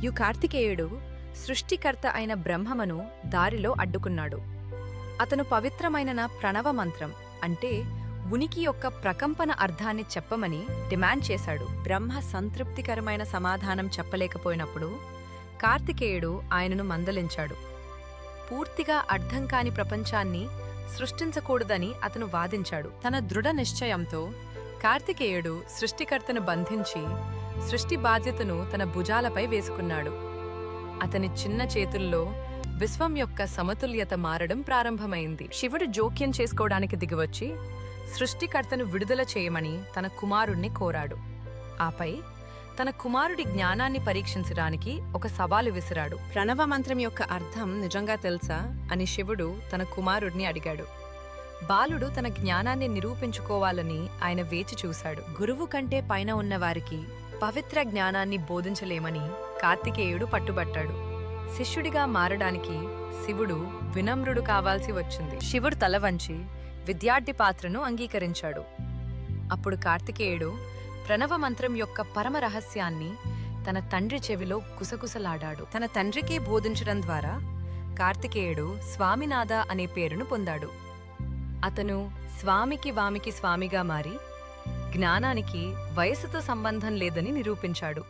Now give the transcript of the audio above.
కార్తికేయుడు సృష్టికర్త అయిన బ్రహ్మమును దారిలో అడ్డుకున్నాడు. అతను పవిత్రమైన ప్రణవ మంత్రం అంటే ఉనికి యొక్క ప్రకంపన అర్థాన్ని చెప్పమని డిమాండ్ చేశాడు. బ్రహ్మ సంతృప్తికరమైన సమాధానం చెప్పలేకపోయినప్పుడు కార్తికేయుడు ఆయనను మందలించాడు. పూర్తిగా అర్థం కాని ప్రపంచాన్ని సృష్టించకూడదని అతను వాదించాడు. తన దృఢ నిశ్చయంతో కార్తికేయుడు సృష్టికర్తను బంధించి సృష్టి బాధ్యతను తన భుజాలపై వేసుకున్నాడు. అతని చిన్న చేతుల్లో విశ్వం యొక్క సమతుల్యత మారడం ప్రారంభమైంది. శివుడు జోక్యం చేసుకోవడానికి దిగివచ్చి సృష్టికర్తను విడుదల చేయమని తన కుమారుణ్ణి కోరాడు. ఆపై తన కుమారుడి జ్ఞానాన్ని పరీక్షించడానికి ఒక సవాలు విసిరాడు. ప్రణవ మంత్రం యొక్క అర్థం నిజంగా తెలుసా అని శివుడు తన కుమారుడిని అడిగాడు. బాలుడు తన జ్ఞానాన్ని నిరూపించుకోవాలని ఆయన వేచి చూశాడు. గురువు కంటే పైన ఉన్నవారికి పవిత్ర జ్ఞానాన్ని బోధించలేమని కార్తికేయుడు పట్టుబట్టాడు. శిష్యుడిగా మారడానికి శివుడు వినమ్రుడు కావాల్సి వచ్చింది. శివుడు తల వంచి విద్యార్థి పాత్రను అంగీకరించాడు. అప్పుడు కార్తికేయుడు ప్రణవ మంత్రం యొక్క పరమ రహస్యాన్ని తన తండ్రి చెవిలో గుసగుసలాడాడు. తన తండ్రికే బోధించడం ద్వారా కార్తికేయుడు స్వామినాథ అనే పేరును పొందాడు. అతను స్వామికి వామికి స్వామిగా మారి జ్ఞానానికి వయసుతో సంబంధం లేదని నిరూపించాడు.